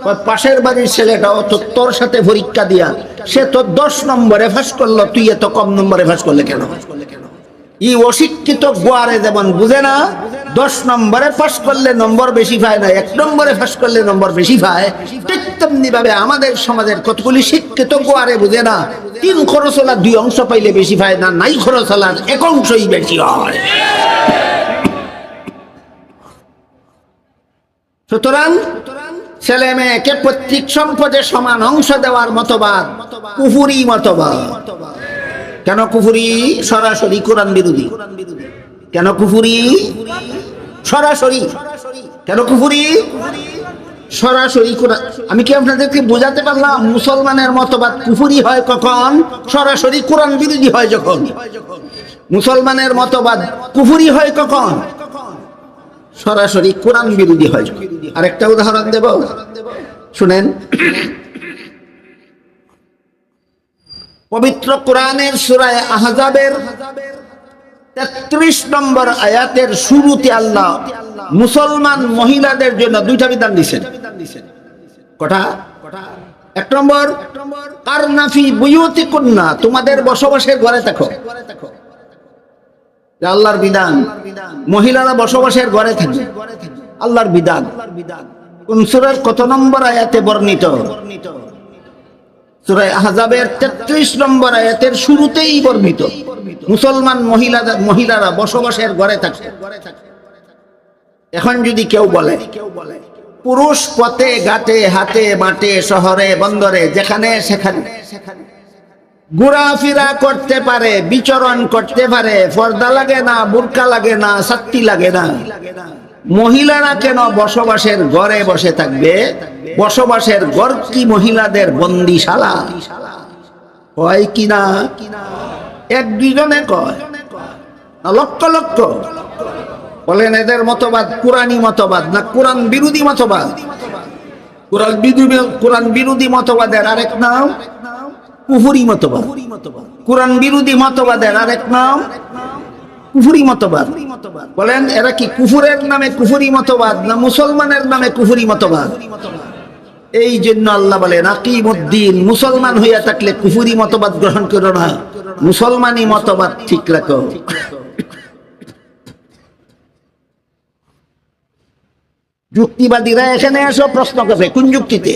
কয় পাশের বাড়ির ছেলেটাও তো তোর সাথে পরীক্ষা দিয়া সে তো 10 নম্বরে পাস করলো, তুই এত কম নম্বরে পাস করলে কেন? এই অশিক্ষিত গোয়ারে যেমন বুঝে না 10 নম্বরে পাস করলে নম্বর বেশি পায় না, 1 নম্বরে পাস করলে নম্বর বেশি পায়, ঠিক তেমনি ভাবে আমাদের সমাজের কতগুলি শিক্ষিত গোয়ারে বুঝে না 3 খরচ হলা 2 অংশ পাইলে বেশি পায় না, নাই খরচ হলার 1 অংশই বেশি হয়। সুতরাং ছেলে মেয়েকে পৈতৃক সম্পদে সমান অংশ দেওয়ার মতবাদ কুফরি মতবাদ। কেন কুফরি? সরাসরি কোরআন বিরোধী। কেন কুফরি? সরাসরি। কেন কুফরি? সরাসরি কোরআন। আমি কি আপনাদেরকে বোঝাতে পারলাম? মুসলমানের মতবাদ কুফরি হয় কখন? সরাসরি কোরআন বিরোধী হয় যখন। মুসলমানের মতবাদ কুফরি হয় কখন? সরাসরি কোরআন বিরোধী হয়। আরেকটা উদাহরণ দেব, শুনেন। পবিত্র কোরআনের সূরা আহজাবের 33 নম্বর আয়াতের শুরুতে আল্লাহ মুসলমান মহিলাদের জন্য 2টা বিধান দিয়েছেন। কটা? এক নম্বর, কারনাফি বুয়ুতিকুন্না, তোমাদের বসবাসের ঘরে থাকো। আল্লাহর বিধান, মহিলারা বসবাসের ঘরে থাকে, আল্লাহর বিধান। কোন সূরার কত নম্বর আয়াতে বর্ণিত? সূরা আহজাবের 33 নম্বর আয়াতের শুরুতেই বর্ণিত, মুসলমান মহিলারা বসবাসের ঘরে থাকে। এখন যদি কেউ বলে পুরুষ পথে ঘাটে হাটে মাঠে শহরে বন্দরে যেখানে সেখানে ঘোরাফেরা করতে পারে, বিচরণ করতে পারে, পর্দা লাগে না, বুরকা লাগে না, ছাত্তি লাগে না, মহিলারা কেন বসবাসের ঘরে বসে থাকবে? বসবাসের ঘর কি মহিলাদের বন্দিশালা? কয় কিনা? এক দুইজনে কয়, লক্ষ লক্ষ। বলেন এদের মতবাদ কোরআনী মতবাদ না কোরআন বিরোধী মতবাদ? কোরআন বিরোধী মতবাদের আরেক নাম কুফরি মতবাদ। কোরআন বিরোধী মতবাদের আরেক নাম কুফরি মতবাদ। বলেন এরা কি কুফুরের নামে কুফরি মতবাদ না মুসলমানের নামে কুফরি মতবাদ? এই জন্য আল্লাহ বলেন আকিমুদ্দিন, মুসলমান হইয়া থাকলে কুফরি মতবাদ গ্রহণ করো না, মুসলমানি মতবাদ ঠিক রাখো। যুক্তিবাদীরা এখানে এসে প্রশ্ন করবে, কোন যুক্তিতে?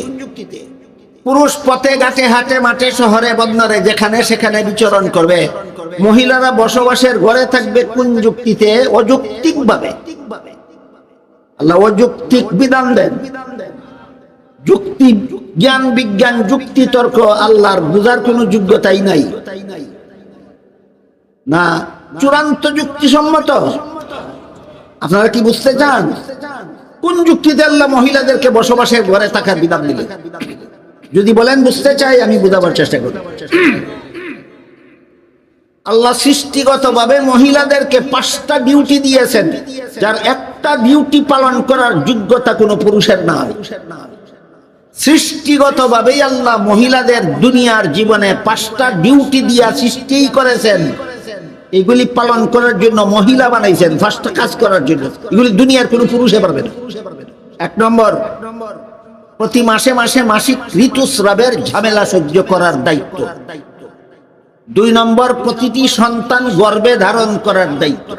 পুরুষ পথে ঘাটে হাটে মাঠে শহরে বন্দরে যেখানে সেখানে বিচরণ করবে, মহিলারা বসবাসের ঘরে থাকবে কোন যুক্তিতে? অযৌক্তিক ভাবে। আল্লাহ অযৌক্তিক বিধান দেন। যুক্তি, জ্ঞান বিজ্ঞান, যুক্তি তর্ক আল্লাহর বুঝার কোন যোগ্যতাই নাই না, চূড়ান্ত যুক্তিসম্মত। আপনারা কি বুঝতে চান কোন যুক্তিতে আল্লাহ মহিলাদেরকে বসবাসের ঘরে থাকার বিধান দিলেন? যদি বলেন বুঝতে চাই, আমি বুঝাবার চেষ্টা করি। আল্লাহ সৃষ্টিগতভাবে মহিলাদেরকে 5টা ডিউটি দিয়েছেন, যার একটা ডিউটি পালন করার যোগ্যতা কোনো পুরুষের নাই। সৃষ্টিগতভাবেই আল্লাহ মহিলাদের দুনিয়ার জীবনে 5টা ডিউটি দিয়া সৃষ্টি করেছেন। এগুলি পালন করার জন্য মহিলা বানাইছেন, 5টা কাজ করার জন্য। এগুলি দুনিয়ার কোনো পুরুষে পারবে না। এক নম্বর, প্রতি মাসে মাসে মাসিক ঋতুস্রাবের ঝামেলা সহ্য করার দায়িত্ব। 2 নম্বর, প্রতিটি সন্তান গর্ভে ধারণ করার দায়িত্ব।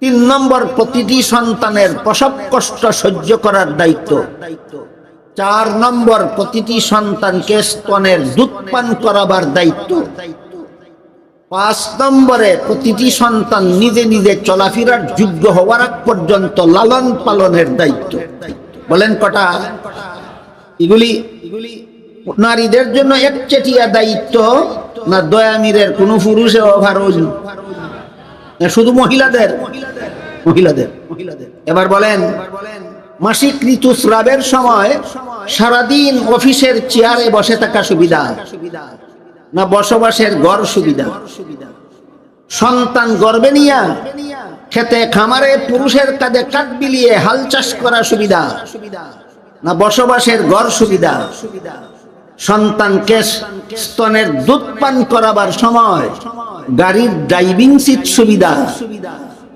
3 নম্বর, প্রতিটি সন্তানের প্রসব কষ্ট সহ্য করার দায়িত্ব। 4 নম্বর, প্রতিটি সন্তানকে স্তনের দুধ পান করাবার দায়িত্ব। 5 নম্বরে, প্রতিটি সন্তান নিজে নিজে চলাফেরার যোগ্য হওয়ার আগ পর্যন্ত লালন পালনের দায়িত্ব। বলেন কটা? এগুলি নারীদের জন্য একচেটিয়া দায়িত্ব না দয়ামিরের কোন পুরুষে ওভারঅল? শুধু মহিলাদের? এবার বলেন, মাসিক ঋতুস্রাবের সময় সারাদিন অফিসের চেয়ারে বসে থাকা সুবিধা না বসবাসের ঘর সুবিধা? সন্তান গর্ভে নিয়া খেতে খামারে পুরুষের কাঁধে কাঠ বিলিয়ে হাল চাষ করা সুবিধা না বসবাসের ঘর সুবিধা? সন্তানকে স্তনের দুধ পান করাবার সময় গাড়ির ড্রাইভিং সিট সুবিধা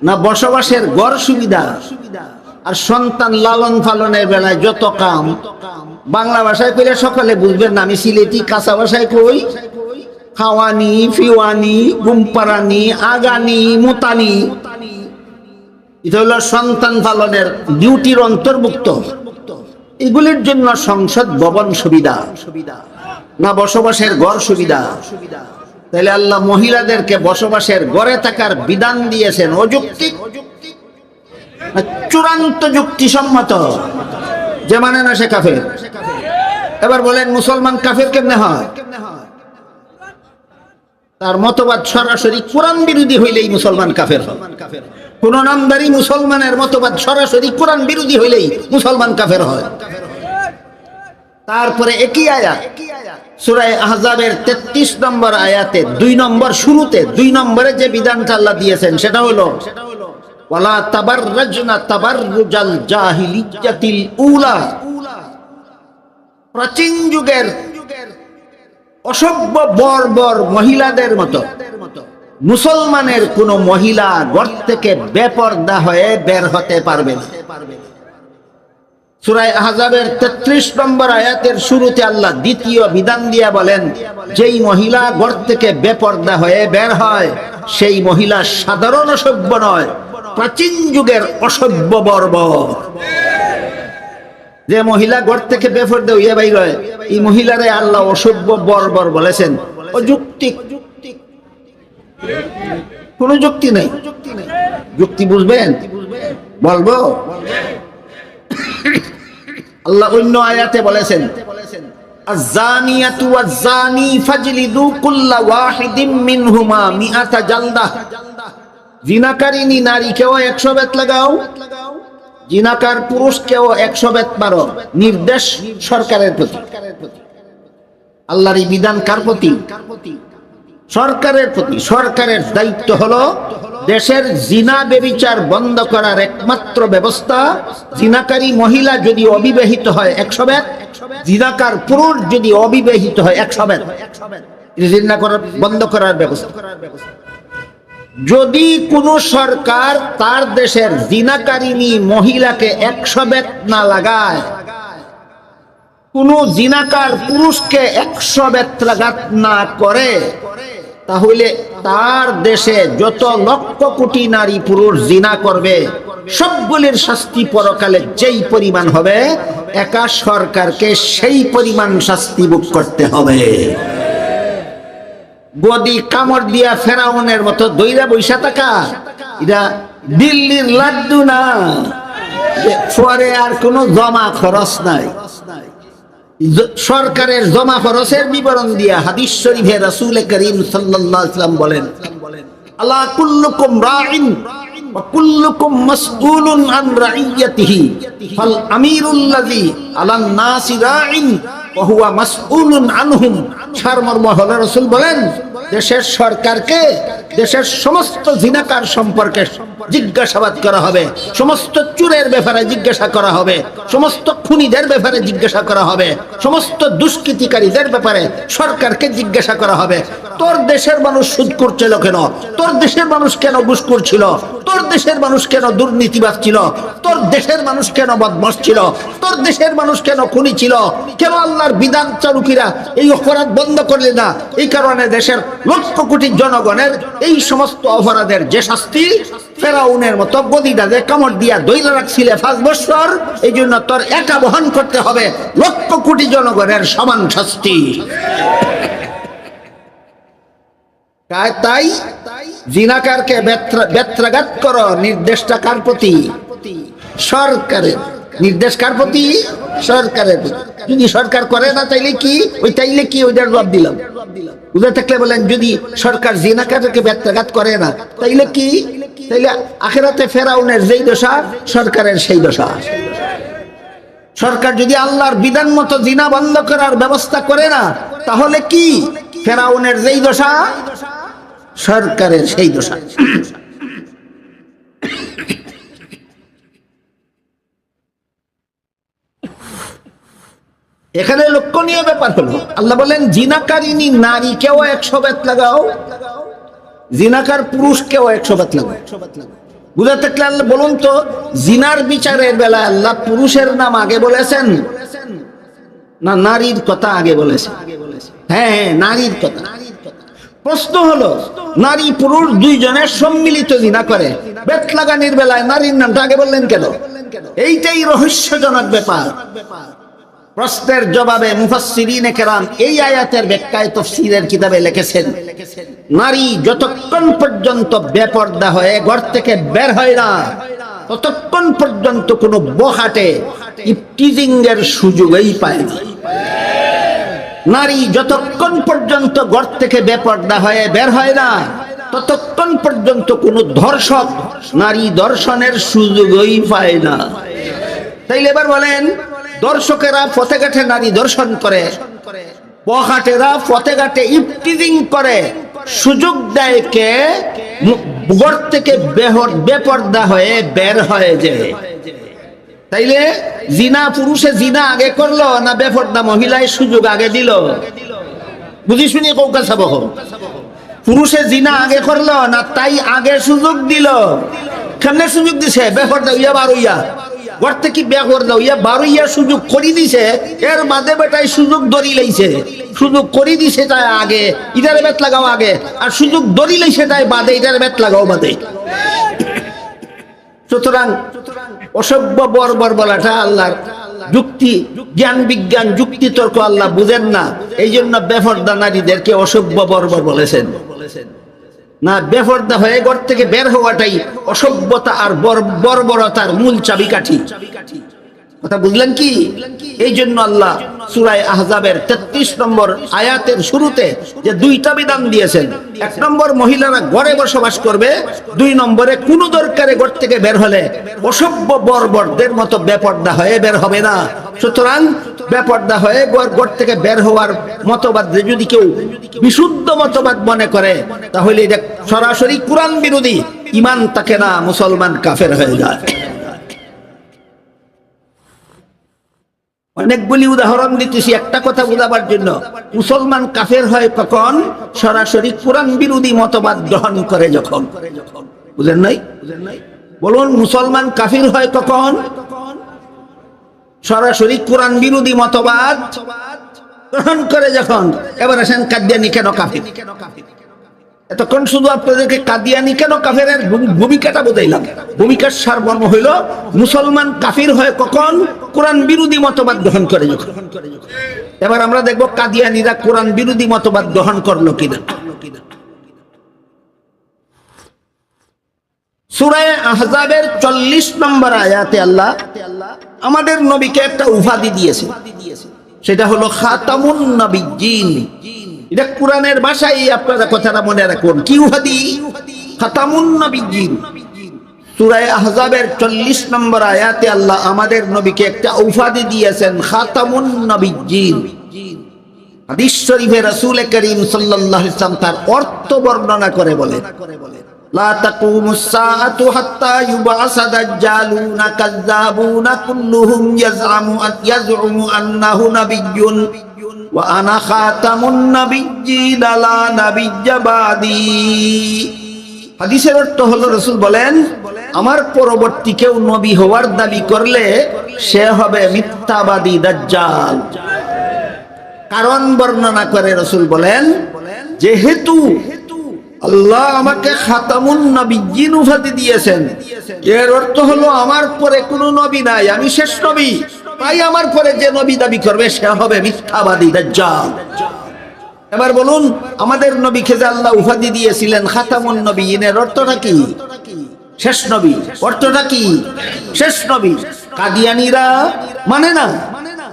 না বসবাসের ঘর সুবিধা? আর সন্তান লালন পালনের বেলায় যত কাম, বাংলা ভাষায় কইলে সকলে বুঝবেন না, আমি সিলেটি কাঁচা ভাষায় কই, খাওয়ানি, ফিওয়ানি, ঘুমপাড়ানি, আগানি, মুতানি, এটা হলো সন্তান পালনের ডিউটির অন্তর্ভুক্ত। এগুলির জন্য সংসদ ভবন সুবিধা না বসবাসের ঘর সুবিধা? তাহলে আল্লাহ মহিলাদেরকে বসবাসের ঘরে থাকার বিধান দিয়েছেন অযৌক্তিক চূড়ান্ত যুক্তিসম্মত? যে মানে না সে কাফের। এবার বলেন মুসলমান কাফের কেমনে হয়? তার মতবাদ সরাসরি কোরআন বিরোধী হইলেই মুসলমান কাফের হয়। কোন নামদারি মুসলমানের মতবাদ সরাসরি কোরআন বিরোধী হইলেই মুসলমান কাফের হয়। তারপরে একই আয়াত সূরা আহজাবের 33 নম্বর আয়াতে 2 নম্বর শুরুতে 2 নম্বরে যে বিধানটা আল্লাহ দিয়েছেন সেটা হলো ওয়ালা তাবাররাজনা তাবাররুজাল জাহিলিয়াতিল উলা। প্রাচীন যুগের অসভ্য বর্বর মহিলাদের মতো মুসলমানের কোন মহিলা ঘর থেকে বেপরদা হয়ে বের হতে পারবে না। সূরা আহজাবের 33 নম্বর আয়াতের শুরুতে আল্লাহ দ্বিতীয় বিধান দিয়া বলেন, যেই মহিলা ঘর থেকে বেপর্দা হয়ে বের হয় সেই মহিলা সাধারণ অসভ্য নয়, প্রাচীন যুগের অসভ্য বর্বর। যে মহিলা ঘর থেকে বেপর্দা হইয়া বাইর হয় এই মহিলারে আল্লাহ অসভ্য বর্বর বলেছেন। অযৌক্তিক, কোন যুক্তি নেই। যুক্তি বুঝবেন? বলবো। আল্লাহ অন্য আয়াতে বলেছেন, আয-যানিয়াতু ওয়াজ-যানি ফাজলিদু কুল্লা ওয়াহিদিম মিনহুমা মিআতা জালদাহ। জিনাকারিনী নারীকেও 100 বেত লাগাও, জিনাকার পুরুষকেও 100 বেত মারো। নির্দেশ সরকারের প্রতি। আল্লাহর এই বিধান কার প্রতি? সরকারের প্রতি। সরকারের দায়িত্ব হলো দেশের জিনা ব্যভিচার বন্ধ করার একমাত্র ব্যবস্থা, জিনাকারী মহিলা যদি অবিবাহিত হয় 100 বেত, জিনাকার পুরুষ যদি অবিবাহিত হয় 100 বেত। জিনা করার বন্ধ করার ব্যবস্থা। যদি কোন সরকার তার দেশের জিনাকারিনী মহিলাকে 100 বেত না লাগায়, কোন জিনাকার পুরুষকে 100 বেত লাগাত না করে, তাহলে তার দেশে যত লক্ষ কোটি নারী পুরুষ জিনা করবে সবগুলির শাস্তি পরকালে যেই পরিমাণ হবে, একা সরকারকে সেই পরিমাণ শাস্তি ভোগ করতে হবে। গদি কামড় দিয়া ফেরাউনের মতো দইরা বৈশা থাকা, এটা দিল্লির লাড্ডু না, পরে আর কোনো জমা খরচ নাই। সরকারের জমা খরচের বিবরণ দিয়া হাদিস শরীফে রাসূল করিম সাল্লাল্লাহু আলাইহি ওয়াসাল্লাম বলেন, আলা কুল্লুকুম রাইন ওয়া কুল্লুকুম মাসউলুন আন রাইয়াতিহি ফাল আমিরুল্লাযী আলান নাসি রাইন ওয়া হুয়া মাসউলুন আনহুম। সারমর্ম হলো রাসূল বলেন, দেশের সরকারকে দেশের সমস্ত জিনাকার সম্পর্কে জিজ্ঞাসাবাদ করা হবে, সমস্ত চুরের ব্যাপারে জিজ্ঞাসা করা হবে, সমস্ত খুনিদের ব্যাপারে জিজ্ঞাসা করা হবে, সমস্ত দুষ্কৃতিকারীদের ব্যাপারে সরকারকে জিজ্ঞাসা করা হবে। তোর দেশের মানুষ সুদ করছিল কেন? তোর দেশের মানুষ কেন ঘুষখোর ছিল? তোর দেশের মানুষ কেন দুর্নীতিবাজ ছিল? তোর দেশের মানুষ কেন বদমাশ ছিল? তোর দেশের মানুষ কেন খুনি ছিল? কেন আল্লাহর বিধান চালুকিরা এই অপরাধ বন্ধ করলে না? এই কারণে দেশের লক্ষ কোটি জনগণের এই সমস্ত অপরাধের যে শাস্তি, ফেরাউনের মতো গদিটাতে কামড় দিয়া দইলা রাখছিলে 5 বছর, এই জন্য তোর একা বহন করতে হবে লক্ষ কোটি জনগণের সমান শাস্তি। তাই জিনাকারকে বেত্রাঘাত করো, নির্দেশটা কার প্রতি? সরকারের। নির্দেশ কার প্রতি? সরকারের প্রতি। যদি সরকার করে না তাইলে কি? তাইলে কি ওইটার জবাব দিলাম। বুঝে থাকলে বলেন, যদি সরকার জিনাকারকে বেত্রাঘাত করে না তাইলে কি? তাইলে আখিরাতে ফেরাউনের যেই দশা, সরকারের সেই দশা। সরকার যদি আল্লাহর বিধান মতো জিনা বন্ধ করার ব্যবস্থা করে না তাহলে কি? ফেরাউনের যেই দশা, সরকারের সেই দশা। এখানে লক্ষণীয় ব্যাপার হলো, আল্লাহ বলেন জিনাকারিনী নারীকেও 100 বেত লাগাও, জিনাকার পুরুষকেও 100 বেত লাগাও। বুঝা থাকলে আল্লাহ বলুন তো, জিনার বিচারের বেলা আল্লাহ পুরুষের নাম আগে বলেছেন না নারীর কথা আগে বলেছেন? হ্যাঁ, নারীর কথা। প্রশ্ন হলো, নারী পুরুষ দুইজনের সম্মিলিত জিনা করে, বেত লাগানির বেলায় নারীর নামটা আগে বললেন কেন? এইটাই রহস্যজনক ব্যাপার। প্রশ্নের জবাবে মুফাসসিরিনে কেরাম এই আয়াতের ব্যাখ্যায় তাফসীরের কিতাবে লিখেছেন, নারী যতক্ষণ পর্যন্ত বেপরদা হয়ে ঘর থেকে বের হয় না ততক্ষণ পর্যন্ত কোনো বখাটে ইফটিজিং এর সুযোগই পায় না। নারী যতক্ষণ পর্যন্ত ঘর থেকে বেপরদা হয়ে বের হয় না ততক্ষণ পর্যন্ত কোনো ধর্ষক নারী দর্শনের সুযোগই পায় না। তাইলে এবার বলেন, দর্শকেরা পথে ঘাটে নারী দর্শন করে, বখাটেরা পথে ঘাটে ইফটিজিং করে, সুযোগ দেয় কে? ঘর থেকে বেপরদা হয়ে বের হয়ে যায়। তাইলে জিনা পুরুষে জিনা আগে করলো না বেপরদা মহিলায় সুযোগ আগে দিল? বুঝি শুনি কৌকা সাব, পুরুষে জিনা আগে করলো না তাই আগে সুযোগ দিল? কেমনে সুযোগ দিছে? বেপরদা হইয়া বার হইয়া ঘর থেকে বিয়া করে দাও, ইয়া বারো সুযোগ করি দিছে, এর বাদে বেটাই সুযোগ ধরি লাইছে, সুযোগ করি দিছে তাই আগে ইটারে বেত লাগাও আগে, আর সুযোগ ধরি লাইছে তাই বাদে ইটারে বেত লাগাও বাদে। সুতরাং অসভ্য বর্বর বলাটা আল্লাহর যুক্তি, জ্ঞান বিজ্ঞান যুক্তি তর্ক আল্লাহ বুঝেন না, এই জন্য বেপরদা নারীদেরকে অসভ্য বর্বর বলেছেন। না, বেপরদা হয়ে ঘর থেকে বের হওয়াটাই অসভ্যতা আর বর্বরতার মূল চাবিকাঠি। কথা বুঝলেন কি? এই জন্য আল্লাহ সূরা আহজাবের 33 নম্বর আয়াতের শুরুতে যে দুইটা বিধান দিয়েছেন, 1 নম্বর মহিলারা ঘরে বসবাস করবে, 2 নম্বরে কোন দরকারে ঘর থেকে বের হলে অসভ্য বর্বরদের মতো বেপরদা হয়ে বের হবে না। সুতরাং বেপরদা হয়ে ঘর থেকে বের হওয়ার মতবাদ যদি কেউ বিশুদ্ধ মতবাদ মনে করে, তাহলে এটা সরাসরি কোরআন বিরোধী, ঈমান থাকে না, মুসলমান কাফের হয়ে যায়। অনেকগুলি উদাহরণ দিতেছি একটা কথা বোঝাবার জন্য। মুসলমান কাফের হয় কখন? সরাসরি কোরআন বিরোধী মতবাদ গ্রহণ করে যখন। বুঝেন নাই? বলুন, মুসলমান কাফির হয় কখন? সরাসরি কোরআন বিরোধী মতবাদ গ্রহণ করে যখন। এবার আসেন কাদিয়ানি কেন কাফির? এতক্ষণ শুধু আপনাদেরকে কাদিয়ানি কেন কাফেরের ভূমিকাটা বোঝাইলাম। ভূমিকার সারমর্ম হইল মুসলমান কাফির হয় কখন? কোরআন বিরোধী মতবাদ গ্রহণ করে যখন। এবার আমরা দেখব কাদিয়ানিরা কোরআন বিরোধী মতবাদ গ্রহণ করলো কিনা। সূরা আহজাবের 40 নম্বর আয়াতে আল্লাহ আমাদের নবীকে একটা উপাধি দিয়েছে, সেটা হলো খাতামুন নবিয়্যিন। এটা কোরআনের ভাষায়, আপনারা কথাটা মনে রাখুন। কি উপাধি? খাতামুন নবিয়্যিন। সূরা আহজাবের 40 নম্বর আয়াতে আল্লাহ আমাদের নবীকে একটা উপাধি দিয়েছেন, খাতামুন নবিয়্যিন। হাদিস শরীফে রাসূল করিম সাল্লাল্লাহু আলাইহি ওয়াসাল্লাম তার অর্থ বর্ণনা করে বলেন, লা তাকুমুস সাআতু হাত্তা ইউবাসা দাজ্জালুনা কাযযাবুনা কুল্লুহুম ইয়াজউমু আন্নাহু নাবিয়্যুন ওয়া আনা খাতামুন নাবিয়্যিন লা নাবিয়্যা বাদি। হাদিসের অর্থ হলো, রাসূল বলেন, আমার পরবর্তী কেউ নবী হওয়ার দাবি করলে সে হবে মিথ্যাবাদী দাজ্জাল। কারণ বর্ণনা করে রাসূল বলেন, যেহেতু আল্লাহ আমাকে খাতামুন নবিয়্যিন উপাধি দিয়েছেন, এর অর্থ হলো আমার পরে কোনো নবী নাই, আমি শেষ নবী। তাই আমার পরে যে নবী দাবি করবে সে হবে মিথ্যাবাদী দাজ্জাল। এবার বলুন, আমাদের নবীকে যে আল্লাহ উপাধি দিয়েছিলেন খাতামুন নবিয়্যিন, এর অর্থটা কি? শেষ নবী। অর্থটা কি? শেষ নবী। কাদিয়ানীরা মানে না,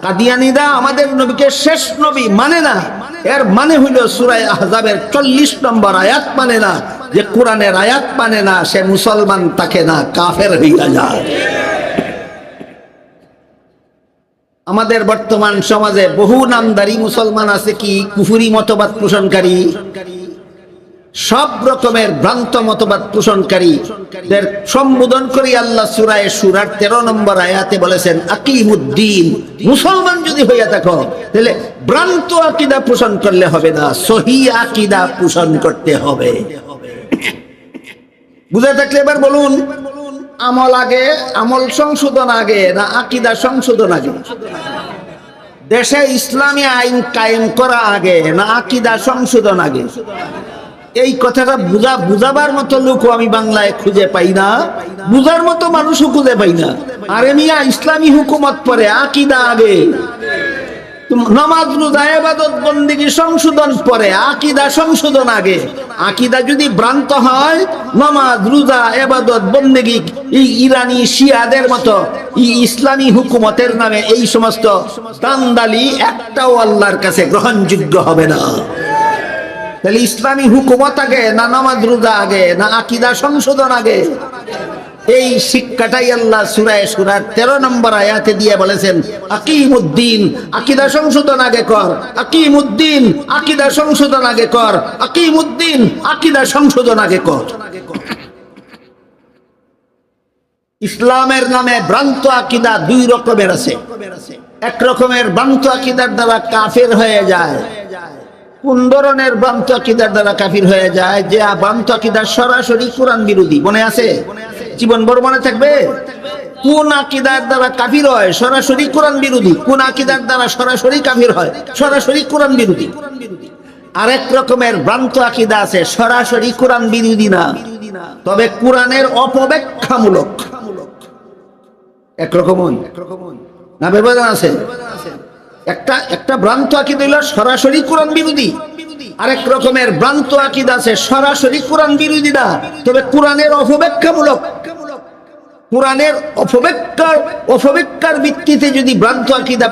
কাদিয়ানীরা আমাদের নবীকে শেষ নবী মানে না। এর মানে হইল সূরা আহজাবের 40 নম্বর আয়াত মানে না, যে কোরআনের আয়াত মানে না, সে মুসলমান থাকে না, কাফের হইয়া যায়। আমাদের বর্তমান সমাজে বহু নামদারি মুসলমান আছে কি কুফরি মতবাদ পোষণকারী, সব রকমের ভ্রান্ত মতবাদ পোষণকারীদের সম্বোধন করে আল্লাহ সূরা শুরার 13 নম্বর আয়াতে বলেছেন, আকিমুদ্দিন। মুসলমান যদি হইয়া থাকো তাহলে ভ্রান্ত আকীদা পোষণ করলে হবে না, সহিহ আকীদা পোষণ করতে হবে। বুঝা থাকলে এবার বলুন, আমল আগে, আমল সংশোধন আগে না আকীদা সংশোধন আগে? দেশে ইসলামী আইন কায়েম করা আগে না আকীদা সংশোধন আগে? এই কথাটা বুঝাবার মতো লোকও আমি বাংলায় খুঁজে পাই না, বুঝার মতো মানুষও খুঁজে পাই না। আরে মিয়া, ইসলামী হুকুমত পরে, আকীদা আগে। নামাজ রোজা ইবাদত বন্দেগী সংশোধন পরে, আকীদা সংশোধন আগে। আকীদা যদি ভ্রান্ত হয়, নামাজ রোজা ইবাদত বন্দেগী এই ইরানি শিয়াদের মতো ইসলামী হুকুমতের নামে এই সমস্ত দান্দালি একটাও আল্লাহর কাছে গ্রহণযোগ্য হবে না। তাহলে ইসলামী হুকুমত আগে না নামাজ রোজা আগে না আকীদা সংশোধন আগে? এই শিক্ষাটাই আল্লাহ সূরা শুরার 13 নম্বর আয়াতে দিয়ে বলেছেন, আকিমুদ্দিন, আকীদা সংশোধন আগে কর। আকিমুদ্দিন, আকীদা সংশোধন আগে কর। আকিমুদ্দিন, আকীদা সংশোধন আগে কর। ইসলামের নামে ভ্রান্ত আকীদা 2 রকমের আছে। এক রকমের ভ্রান্ত আকীদার দ্বারা কাফের হয়ে যায়। কোন ধরনের ভ্রান্ত আকীদার দ্বারা কাফির হয়ে যায়? যে ভ্রান্ত আকীদা সরাসরি কোরআন বিরোধী। মনে আছে? জীবন ভর মনে থাকবে? কোন আকীদার দ্বারা কাফির হয়? সরাসরি কোরআন বিরোধী। কোন আকীদার দ্বারা সরাসরি কাফির হয়? সরাসরি কোরআন বিরোধী। আরেক রকমের ভ্রান্ত আকীদা আছে, সরাসরি কোরআন বিরোধী না, তবে কোরআনের অপব্যাখ্যামূলক। একরকমই না, বিভাজন আছে। একটা ভ্রান্ত আকীদা হলো সরাসরি কোরআন বিরোধী, আরেক রকমের ভ্রান্ত আকীদা আছে সরাসরি কোরআন বিরোধী না, তবে কোরআনের অপব্যাখ্যামূলক। কোরআনের অপব্যাখ্যার ভিত্তিতে যদি ভ্রান্ত আকীদা